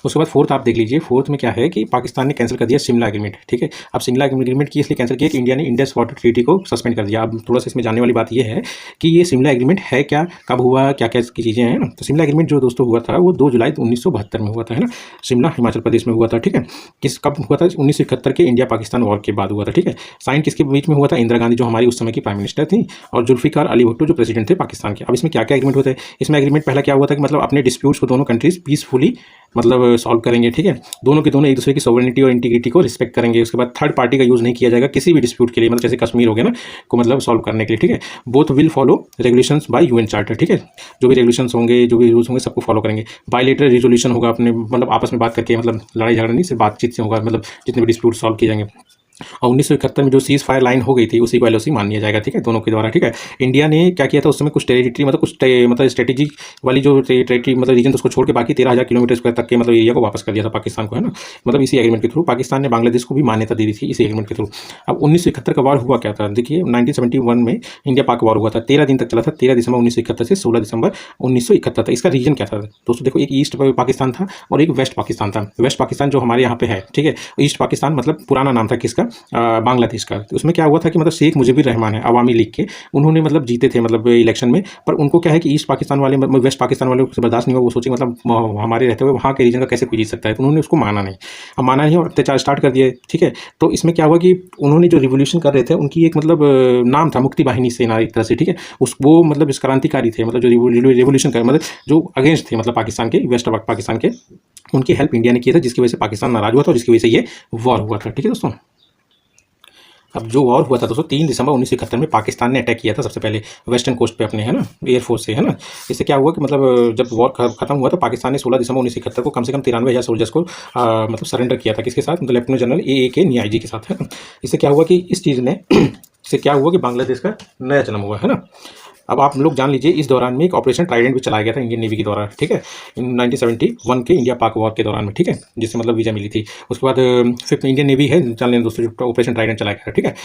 उसके बाद फोर्थ आप देख लीजिए, फोर्थ में क्या है कि पाकिस्तान ने कैंसिल कर दिया शिमला एग्रीमेंट, ठीक है। अब शिमला एग्रीमेंट की इसलिए कैंसिल किया कि इंडिया ने इंडस वाटर ट्रीटी को सस्पेंड कर दिया। अब थोड़ा सा इसमें जानने वाली बात यह है कि ये शिमला एग्रीमेंट है क्या, कब हुआ, क्या क्या इसकी चीज़ें हैं ना। तो शिमला एग्रीमेंट जो दोस्तों हुआ था वो 2 जुलाई 1972 में हुआ था, है ना। शिमला हिमाचल प्रदेश में हुआ था, ठीक है। कब हुआ था? 1971 के इंडिया पाकिस्तान वॉर के बाद हुआ था, ठीक है। साइन किसके बीच में हुआ था? इंदिरा गांधी जो हमारी उस समय की प्राइम मिनिस्टर थी, और जुल्फिकार अली भुट्टो जो प्रेसिडेंट थे पाकिस्तान के। अब इसमें क्या क्या एग्रीमेंट होते हैं? इसमें एग्रीमेंट पहला क्या हुआ था कि मतलब अपने डिस्प्यूट्स को दोनों कंट्रीज पीसफुली मतलब सॉल्व करेंगे, ठीक है। दोनों के दोनों एक दूसरे की सॉवरेनिटी और इंटीग्रिटी को रिस्पेक्ट करेंगे। उसके बाद थर्ड पार्टी का यूज़ नहीं किया जाएगा किसी भी डिस्प्यूट के लिए, मतलब जैसे कश्मीर हो गया ना, को मतलब सॉल्व करने के लिए, ठीक है। Both will follow regulations bye UN charter, ठीक है। जो भी रेगुलेशंस होंगे, जो भी रूल्स होंगे, सबको फॉलो करेंगे। बायलैटरल रिजोल्यूशन होगा अपने मतलब आपस में बात करके, मतलब लड़ाई झगड़ा नहीं, सिर्फ बातचीत से होगा, मतलब जितने भी डिस्प्यूट सॉल्व किए जाएंगे। और 1971 में जो सीज फायर लाइन हो गई थी उसी को एलओसी मान लिया जाएगा, ठीक है, दोनों के द्वारा, ठीक है। इंडिया ने क्या किया था उस समय? कुछ टेरिटरी मतलब मतलब स्ट्रेटेजी वाली जो टेरिटरी मतलब रीजन उसको छोड़ के बाकी 13,000 किलोमीटर स्क्वायर तक के मतलब एरिया को वापस कर दिया था पाकिस्तान को, है ना। मतलब इसी एग्रीमेंट के थ्रू पाकिस्तान ने बांग्लादेश को भी मान्यता दे दी थी इसी एग्रीमेंट के थ्रू। अब 1971 का वार हुआ क्या था? देखिए 1971 में इंडिया पाक वार हुआ था, 13 दिन तक चला था, 13 दिसंबर 1971 से 16 दिसंबर 1971 तक। इसका रीजन क्या था दोस्तों? देखो, एक ईस्ट पाकिस्तान था और एक वेस्ट पाकिस्तान था। वेस्ट पाकिस्तान जो हमारे यहाँ पे है, ठीक है। ईस्ट पाकिस्तान मतलब पुराना नाम था किसका? बांग्लादेश का। तो उसमें क्या हुआ था कि मतलब शेख मुजीबुर रहमान है अवामी लीग के, उन्होंने मतलब जीते थे मतलब इलेक्शन में, पर उनको क्या है कि ईस्ट पाकिस्तान वाले वेस्ट पाकिस्तान वाले को बर्दाश्त नहीं हुआ। वो सोचे मतलब हमारे रहते हुए वहाँ के रीजन का कैसे कोई जीत सकता है, तो उन्होंने उसको माना नहीं। अब माना नहीं और अत्याचार स्टार्ट कर दिए, ठीक है। तो इसमें क्या हुआ कि उन्होंने जो रिवोल्यूशन कर रहे थे उनकी एक मतलब नाम था मुक्ति वाहिनी सेना एक तरह से, ठीक है। उस वो मतलब इस क्रांतिकारी थे, मतलब जो रिवोल्यूशन कर मतलब जो अगेंस्ट थे मतलब पाकिस्तान के, वेस्ट पाकिस्तान के, उनकी हेल्प इंडिया ने किया था, जिसकी वजह से पाकिस्तान नाराज हुआ था और जिसकी वजह से ये वॉर हुआ था, ठीक है दोस्तों। अब जो वॉर हुआ था दोस्तों 3 दिसंबर 1971 में पाकिस्तान ने अटैक किया था सबसे पहले वेस्टर्न कोस्ट पे अपने, है ना, एयरफोर्स से, है ना। इससे क्या हुआ कि मतलब जब वॉर खत्म हुआ तो पाकिस्तान ने 16 दिसंबर 1971 को कम से कम 93,000 सोल्जर्स को मतलब सरेंडर किया था। किसके साथ? मतलब लेफ्टिनेंट जनरल ए नियाजी के साथ, है ना। इससे क्या हुआ कि इस चीज़ ने इससे क्या हुआ कि बांग्लादेश का नया जन्म हुआ, है ना। अब आप लोग जान लीजिए इस दौरान में एक ऑपरेशन ट्राइडेंट भी चलाया गया था इंडियन नेवी के द्वारा, ठीक है, 1971 के इंडिया पाक वॉर के दौरान में, ठीक है, जिससे मतलब विजय मिली थी। उसके बाद फिफ्थ इंडियन नेवी है, जान लें दोस्तों, जो ऑपरेशन ट्राइडेंट चलाया गया था, ठीक है।